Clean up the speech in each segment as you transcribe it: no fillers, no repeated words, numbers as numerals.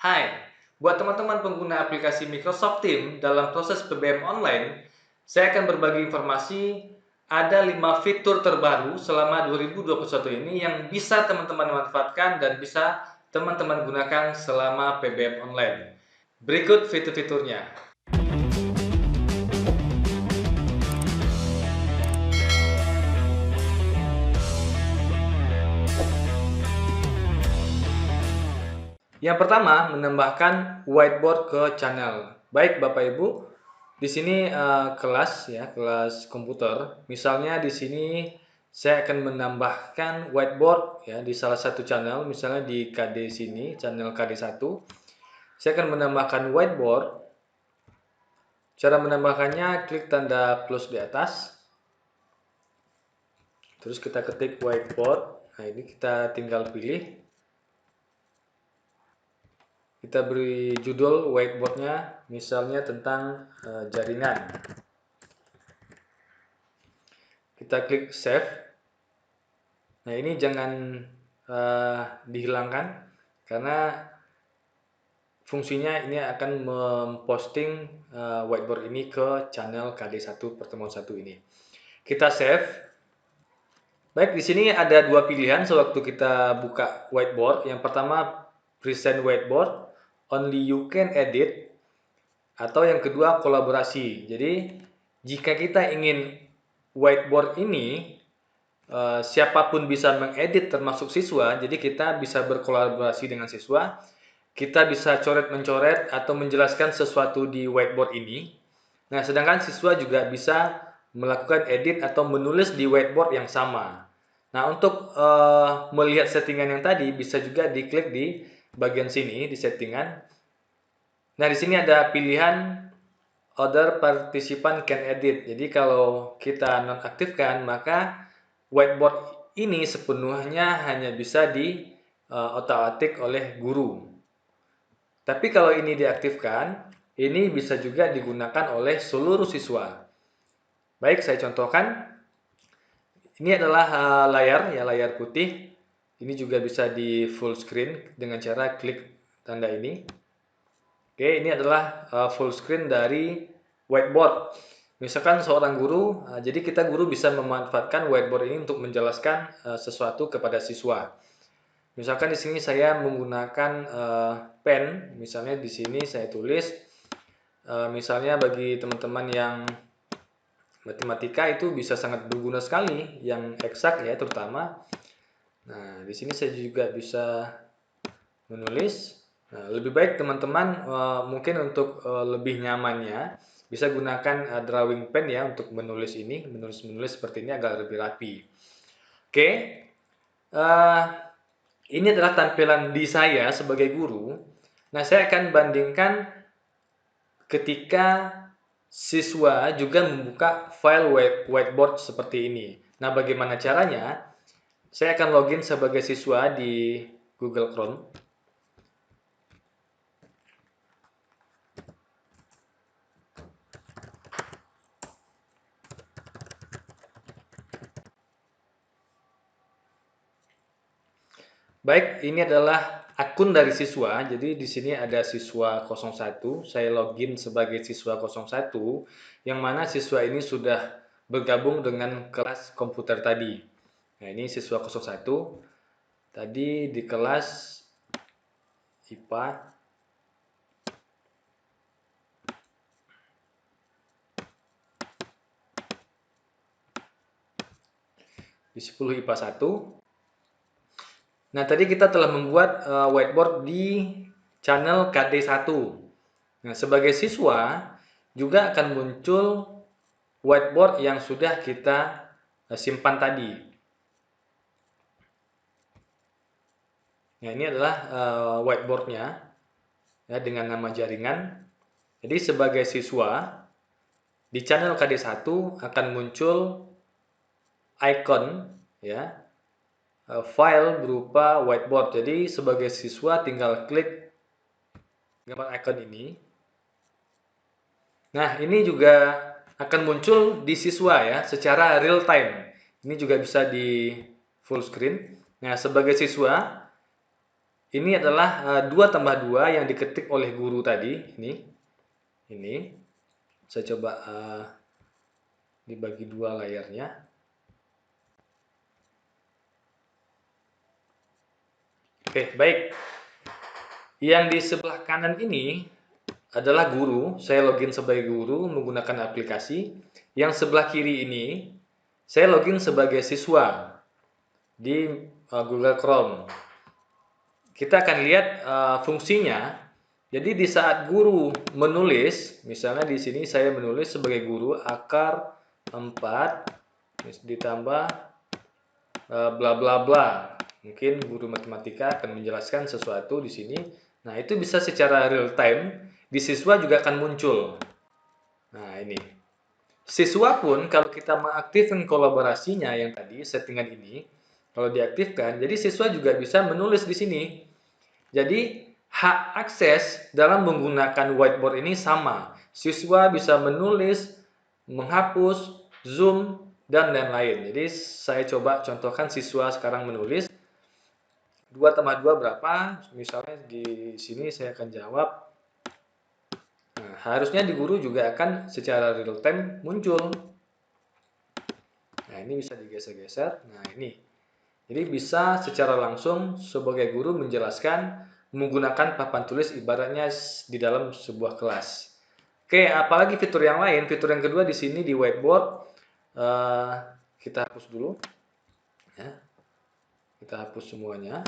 Hai, buat teman-teman pengguna aplikasi Microsoft Teams dalam proses PBM online, saya akan berbagi informasi ada 5 fitur terbaru selama 2021 ini yang bisa teman-teman manfaatkan dan bisa teman-teman gunakan selama PBM online. Berikut fitur-fiturnya. Yang pertama, menambahkan whiteboard ke channel. Baik Bapak Ibu, di sini kelas ya, kelas komputer. Misalnya di sini saya akan menambahkan whiteboard ya di salah satu channel, misalnya di KD sini, channel KD1. Saya akan menambahkan whiteboard. Cara menambahkannya, klik tanda plus di atas. Terus kita ketik whiteboard. Nah, ini kita tinggal pilih. Kita beri judul whiteboardnya, misalnya tentang jaringan. Kita klik save. Nah, ini jangan dihilangkan karena fungsinya ini akan memposting whiteboard ini ke channel KD1 pertemuan 1 ini. Kita save. Baik, di sini ada dua pilihan sewaktu kita buka whiteboard. Yang pertama, present whiteboard, only you can edit, atau yang kedua, kolaborasi. Jadi, jika kita ingin whiteboard ini siapapun bisa mengedit termasuk siswa, jadi kita bisa berkolaborasi dengan siswa, kita bisa coret-mencoret atau menjelaskan sesuatu di whiteboard ini. Nah, sedangkan siswa juga bisa melakukan edit atau menulis di whiteboard yang sama. Nah, untuk melihat settingan yang tadi bisa juga diklik di bagian sini di settingan. Nah, di sini ada pilihan other participant can edit. Jadi kalau kita nonaktifkan, maka whiteboard ini sepenuhnya hanya bisa di otak-atik oleh guru. Tapi kalau ini diaktifkan, ini bisa juga digunakan oleh seluruh siswa. Baik, saya contohkan. Ini adalah layar putih. Ini juga bisa di full screen dengan cara klik tanda ini. Oke, ini adalah full screen dari whiteboard. Misalkan seorang guru, jadi kita guru bisa memanfaatkan whiteboard ini untuk menjelaskan sesuatu kepada siswa. Misalkan di sini saya menggunakan pen, misalnya di sini saya tulis, misalnya bagi teman-teman yang matematika itu bisa sangat berguna sekali, yang eksak ya terutama. Nah, di sini saya juga bisa menulis. Nah, lebih baik teman-teman mungkin untuk lebih nyamannya bisa gunakan drawing pen ya untuk menulis ini, menulis seperti ini agar lebih rapi. Oke, uh, ini adalah tampilan di saya sebagai guru. Nah, saya akan bandingkan ketika siswa juga membuka file whiteboard seperti ini. Nah, bagaimana caranya? Saya akan login sebagai siswa di Google Chrome. Baik, ini adalah akun dari siswa. Jadi di sini ada siswa 01. Saya login sebagai siswa 01, yang mana siswa ini sudah bergabung dengan kelas komputer tadi. Nah, ini siswa 01. Tadi di kelas IPA. Di 10 IPA 1. Nah, tadi kita telah membuat whiteboard di channel KD1. Nah, sebagai siswa juga akan muncul whiteboard yang sudah kita simpan tadi. Nah, ini adalah whiteboardnya ya, dengan nama jaringan. Jadi sebagai siswa di channel KD1 akan muncul icon ya, file berupa whiteboard. Jadi sebagai siswa tinggal klik gambar icon ini. Nah, ini juga akan muncul di siswa ya secara real time. Ini juga bisa di full screen. Nah, sebagai siswa ini adalah 2 tambah 2 yang diketik oleh guru tadi. Ini. Saya coba dibagi 2 layarnya. Oke, baik. Yang di sebelah kanan ini adalah guru. Saya login sebagai guru menggunakan aplikasi. Yang sebelah kiri ini, saya login sebagai siswa di Google Chrome. Kita akan lihat fungsinya. Jadi di saat guru menulis, misalnya di sini saya menulis sebagai guru akar 4 ditambah bla bla bla. Mungkin guru matematika akan menjelaskan sesuatu di sini. Nah, itu bisa secara real time di siswa juga akan muncul. Nah, ini. Siswa pun kalau kita mengaktifkan kolaborasinya yang tadi settingan ini, kalau diaktifkan, jadi siswa juga bisa menulis di sini. Jadi hak akses dalam menggunakan whiteboard ini sama. Siswa bisa menulis, menghapus, zoom, dan lain-lain. Jadi saya coba contohkan siswa sekarang menulis. 2 tambah 2 berapa? Misalnya di sini saya akan jawab. Nah, harusnya di guru juga akan secara real time muncul. Nah, ini bisa digeser-geser. Nah, ini. Jadi bisa secara langsung sebagai guru menjelaskan menggunakan papan tulis ibaratnya di dalam sebuah kelas. Oke, apalagi fitur yang lain? Fitur yang kedua di sini di whiteboard kita hapus dulu. Ya. Kita hapus semuanya.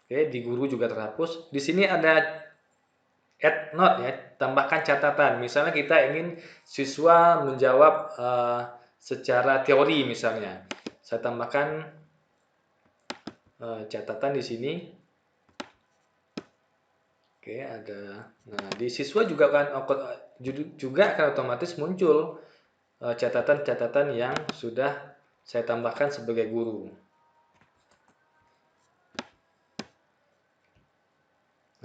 Oke, di guru juga terhapus. Di sini ada add note ya, tambahkan catatan. Misalnya kita ingin siswa menjawab secara teori misalnya. Saya tambahkan catatan di sini. Oke, ada. Nah, di siswa juga akan otomatis muncul catatan-catatan yang sudah saya tambahkan sebagai guru.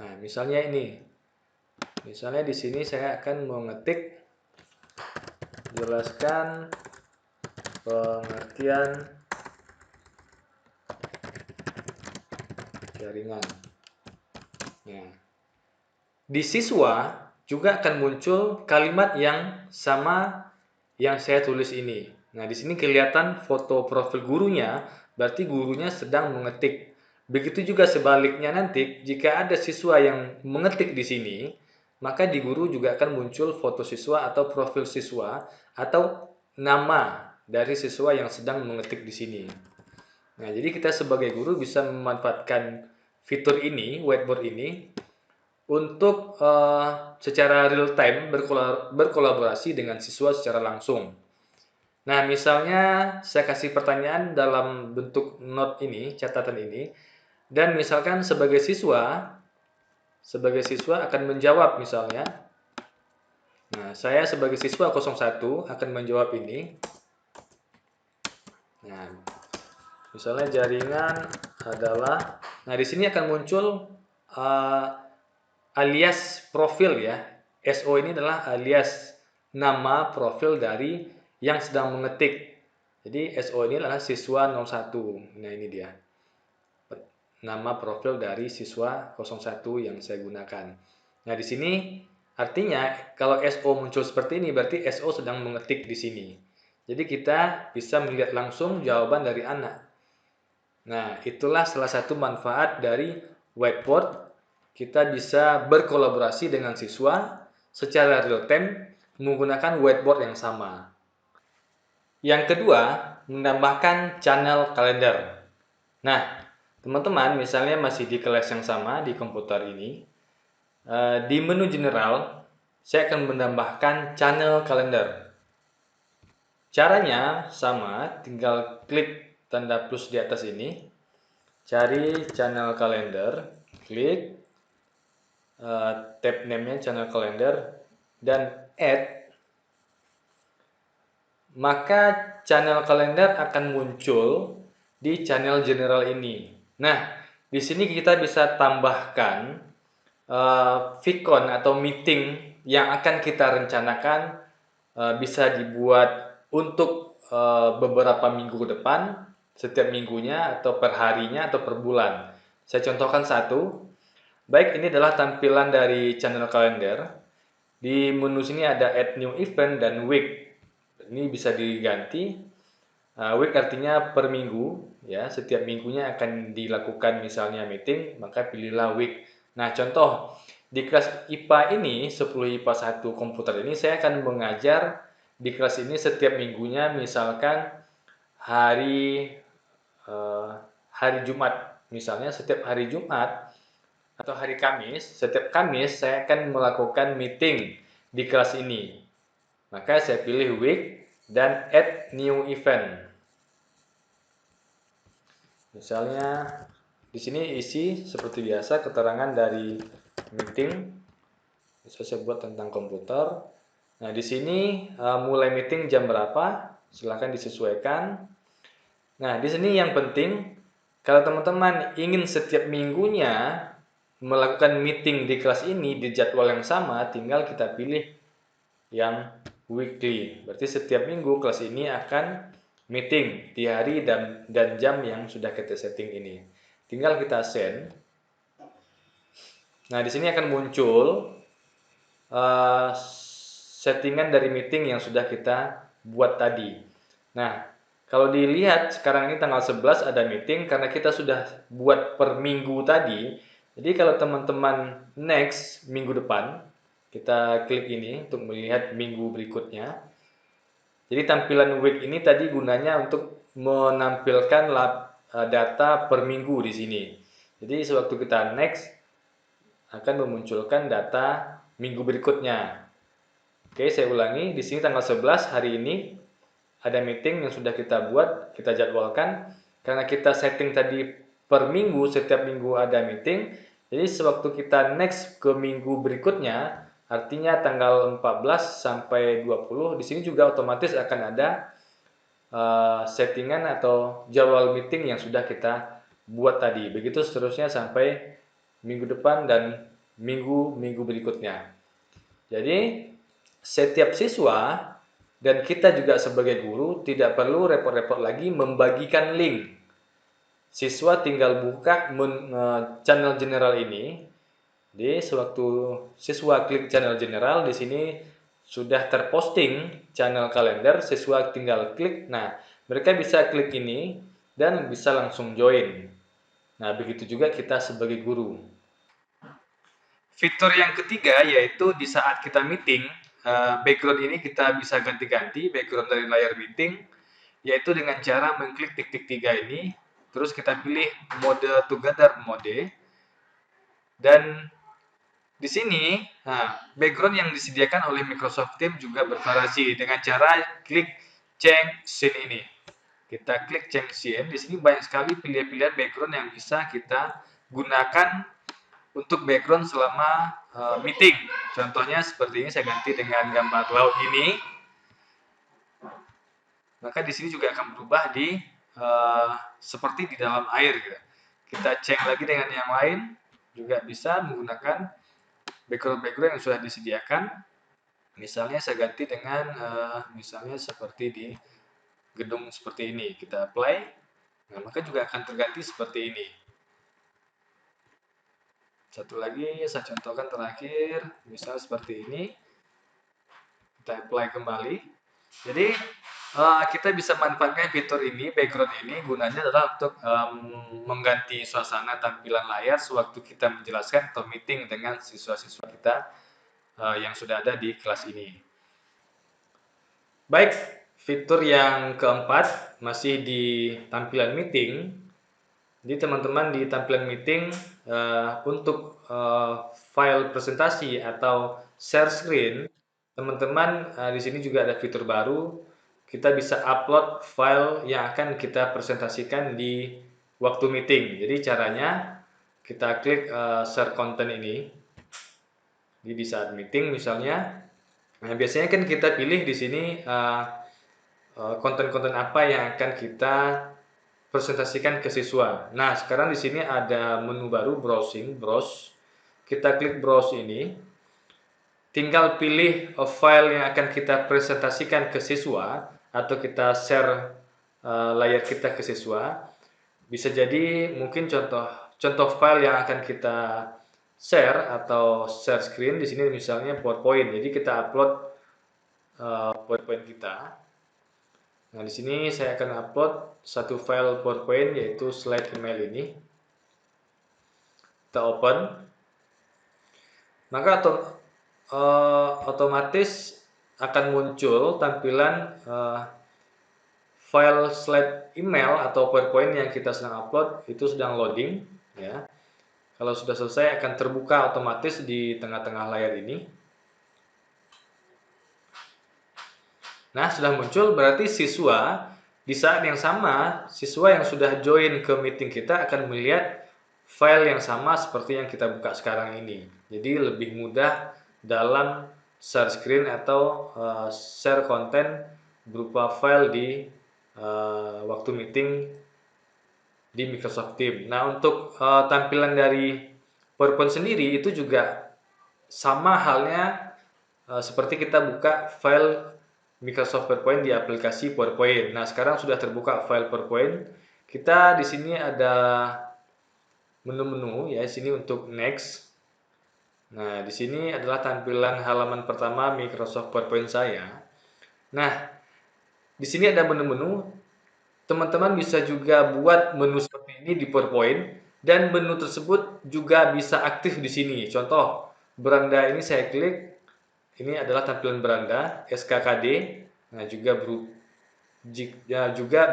Nah, misalnya ini. Misalnya di sini saya akan mengetik jelaskan pengertian jaringan. Nah, di siswa juga akan muncul kalimat yang sama yang saya tulis ini. Nah, di sini kelihatan foto profil gurunya, berarti gurunya sedang mengetik. Begitu juga sebaliknya nanti, jika ada siswa yang mengetik di sini, maka di guru juga akan muncul foto siswa atau profil siswa atau nama dari siswa yang sedang mengetik di sini. Nah, jadi kita sebagai guru bisa memanfaatkan fitur ini, whiteboard ini, untuk secara real time berkolaborasi dengan siswa secara langsung. Nah, misalnya saya kasih pertanyaan dalam bentuk note ini, catatan ini, dan misalkan sebagai siswa akan menjawab misalnya. Nah, saya sebagai siswa 01 akan menjawab ini. Nah, misalnya jaringan adalah, nah di sini akan muncul alias profil ya. SO ini adalah alias nama profil dari yang sedang mengetik. Jadi SO ini adalah siswa 01. Nah, ini dia. Nama profil dari siswa 01 yang saya gunakan. Nah, di sini artinya kalau SO muncul seperti ini berarti SO sedang mengetik di sini. Jadi kita bisa melihat langsung jawaban dari anak. Nah, itulah salah satu manfaat dari whiteboard. Kita bisa berkolaborasi dengan siswa secara real time menggunakan whiteboard yang sama. Yang kedua, menambahkan channel kalender. Nah, teman-teman misalnya masih di kelas yang sama di komputer ini, di menu general, saya akan menambahkan channel kalender. Caranya sama, tinggal klik tanda plus di atas ini, cari channel kalender, klik, tab name-nya channel kalender, dan add. Maka channel kalender akan muncul di channel general ini. Nah, di sini kita bisa tambahkan Vicon atau meeting yang akan kita rencanakan bisa dibuat untuk beberapa minggu ke depan, setiap minggunya atau per harinya atau per bulan. Saya contohkan satu. Baik, ini adalah tampilan dari channel kalender. Di menu sini ada add new event dan week. Ini bisa diganti. Week artinya per minggu, ya. Setiap minggunya akan dilakukan misalnya meeting, maka pilihlah week. Nah, contoh di kelas IPA ini, 10 IPA 1 komputer ini, saya akan mengajar di kelas ini setiap minggunya, misalkan hari hari Jumat. Misalnya setiap hari Jumat atau hari Kamis, setiap Kamis saya akan melakukan meeting di kelas ini. Maka saya pilih week dan add new event. Misalnya di sini isi seperti biasa keterangan dari meeting. Bisa saya buat tentang komputer. Nah, di sini mulai meeting jam berapa? Silahkan disesuaikan. Nah, di sini yang penting kalau teman-teman ingin setiap minggunya melakukan meeting di kelas ini di jadwal yang sama, tinggal kita pilih yang weekly. Berarti setiap minggu kelas ini akan meeting di hari dan jam yang sudah kita setting ini. Tinggal kita send. Nah, di sini akan muncul settingan dari meeting yang sudah kita buat tadi. Nah, kalau dilihat sekarang ini tanggal 11 ada meeting karena kita sudah buat per minggu tadi. Jadi kalau teman-teman next minggu depan, kita klik ini untuk melihat minggu berikutnya. Jadi tampilan week ini tadi gunanya untuk menampilkan data per minggu di sini. Jadi sewaktu kita next akan memunculkan data minggu berikutnya. Oke, saya ulangi. Di sini tanggal 11 hari ini ada meeting yang sudah kita buat, kita jadwalkan. Karena kita setting tadi per minggu, setiap minggu ada meeting. Jadi sewaktu kita next ke minggu berikutnya, artinya tanggal 14 sampai 20, di sini juga otomatis akan ada settingan atau jadwal meeting yang sudah kita buat tadi. Begitu seterusnya sampai minggu depan dan minggu-minggu berikutnya. Jadi setiap siswa dan kita juga sebagai guru tidak perlu repot-repot lagi membagikan link. Siswa tinggal buka channel general ini. Jadi sewaktu siswa klik channel general, di sini sudah terposting channel kalender, siswa tinggal klik. Nah, mereka bisa klik ini dan bisa langsung join. Nah, begitu juga kita sebagai guru. Fitur yang ketiga yaitu di saat kita meeting, background ini kita bisa ganti-ganti background dari layar meeting, yaitu dengan cara mengklik titik 3 ini, terus kita pilih mode together mode, dan di sini background yang disediakan oleh Microsoft Teams juga bervariasi dengan cara klik change scene ini. Kita klik change scene, di sini banyak sekali pilihan-pilihan background yang bisa kita gunakan untuk background selama meeting. Contohnya seperti ini, saya ganti dengan gambar laut ini. Maka di sini juga akan berubah di seperti di dalam air. Gitu. Kita cek lagi dengan yang lain, juga bisa menggunakan background-background yang sudah disediakan. Misalnya saya ganti dengan misalnya seperti di gedung seperti ini. Kita apply, nah, maka juga akan terganti seperti ini. Satu lagi saya contohkan terakhir, misal seperti ini. Kita apply kembali. Jadi kita bisa manfaatkan fitur ini, background ini, gunanya adalah untuk mengganti suasana tampilan layar sewaktu kita menjelaskan atau meeting dengan siswa-siswa kita yang sudah ada di kelas ini. Baik, fitur yang keempat masih di tampilan meeting. Jadi teman-teman di tampilan meeting untuk file presentasi atau share screen, teman-teman di sini juga ada fitur baru. Kita bisa upload file yang akan kita presentasikan di waktu meeting. Jadi caranya kita klik share content ini. Jadi di saat meeting misalnya, nah biasanya kan kita pilih di sini konten-konten apa yang akan kita presentasikan ke siswa. Nah, sekarang di sini ada menu baru browsing, browse. Kita klik browse ini. Tinggal pilih file yang akan kita presentasikan ke siswa atau kita share layar kita ke siswa. Bisa jadi mungkin contoh file yang akan kita share atau share screen di sini misalnya PowerPoint. Jadi kita upload PowerPoint kita. Nah, di sini saya akan upload satu file PowerPoint yaitu slide email ini. Kita open. Maka otomatis akan muncul tampilan file slide email atau PowerPoint yang kita sedang upload itu sedang loading, ya. Kalau sudah selesai akan terbuka otomatis di tengah-tengah layar ini. Nah, sudah muncul, berarti siswa di saat yang sama, siswa yang sudah join ke meeting kita akan melihat file yang sama seperti yang kita buka sekarang ini. Jadi lebih mudah dalam share screen atau share konten berupa file di waktu meeting di Microsoft Teams. Nah, untuk tampilan dari PowerPoint sendiri itu juga sama halnya seperti kita buka file Microsoft PowerPoint di aplikasi PowerPoint. Nah, sekarang sudah terbuka file PowerPoint. Kita di sini ada menu-menu ya, sini untuk next. Nah, di sini adalah tampilan halaman pertama Microsoft PowerPoint saya. Nah, di sini ada menu-menu. Teman-teman bisa juga buat menu seperti ini di PowerPoint dan menu tersebut juga bisa aktif di sini. Contoh, beranda ini saya klik. Ini adalah tampilan beranda SKKD. Nah, juga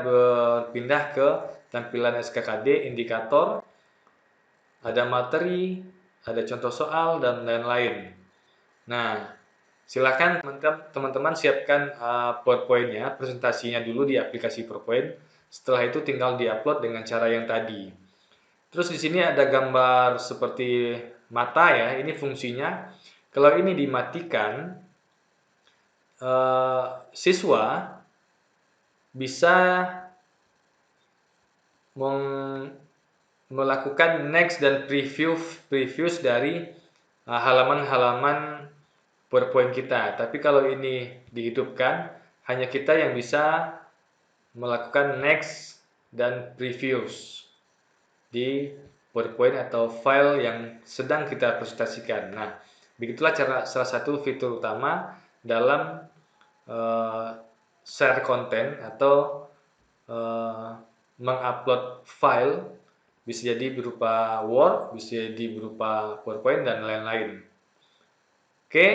berpindah ke tampilan SKKD, indikator, ada materi, ada contoh soal, dan lain-lain. Nah, silakan teman-teman siapkan PowerPoint-nya, presentasinya dulu di aplikasi PowerPoint. Setelah itu tinggal diupload dengan cara yang tadi. Terus di sini ada gambar seperti mata ya, ini fungsinya. Kalau ini dimatikan, siswa bisa melakukan next dan previews dari halaman-halaman PowerPoint kita. Tapi kalau ini dihidupkan, hanya kita yang bisa melakukan next dan previews di PowerPoint atau file yang sedang kita presentasikan. Nah, begitulah salah satu fitur utama dalam share konten atau mengupload file, bisa jadi berupa Word, bisa jadi berupa PowerPoint, dan lain-lain. Oke,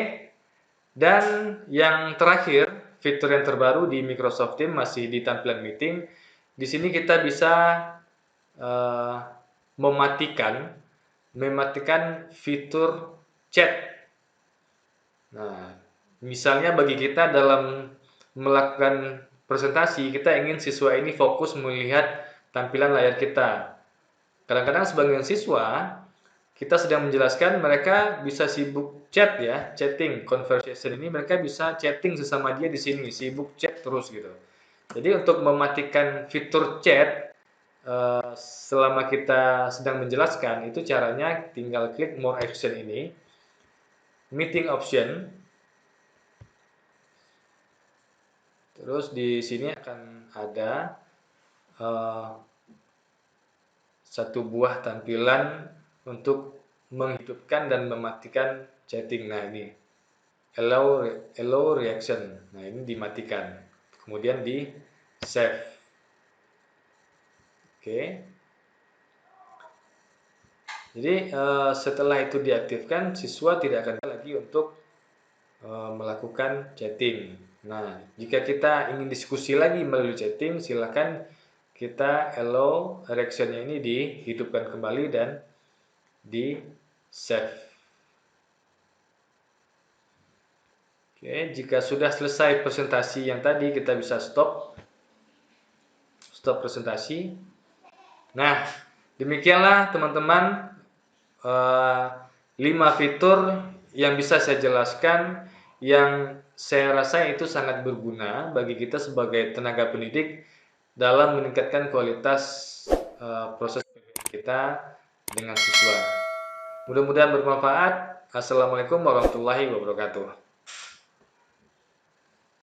dan yang terakhir, fitur yang terbaru di Microsoft Teams masih di tampilan meeting. Di sini kita bisa mematikan fitur chat. Nah, misalnya bagi kita dalam melakukan presentasi, kita ingin siswa ini fokus melihat tampilan layar kita. Kadang-kadang sebagian siswa, kita sedang menjelaskan, mereka bisa sibuk chat ya, chatting, conversation ini mereka bisa chatting sesama dia di sini, sibuk chat terus gitu. Jadi untuk mematikan fitur chat selama kita sedang menjelaskan, itu caranya tinggal klik more action ini, meeting option. Terus di sini akan ada satu buah tampilan untuk menghidupkan dan mematikan chatting. Nah, ini allow reaction. Nah, ini dimatikan. Kemudian di save. Oke. Jadi setelah itu diaktifkan, siswa tidak akan lagi untuk melakukan chatting. Nah, jika kita ingin diskusi lagi melalui chatting, silakan kita allow reaction-nya ini dihidupkan kembali dan di save. Oke, jika sudah selesai presentasi yang tadi, kita bisa stop presentasi. Nah, demikianlah teman-teman 5 fitur yang bisa saya jelaskan, yang saya rasa itu sangat berguna bagi kita sebagai tenaga pendidik dalam meningkatkan kualitas proses pendidikan kita dengan siswa. Mudah-mudahan bermanfaat. Assalamualaikum warahmatullahi wabarakatuh.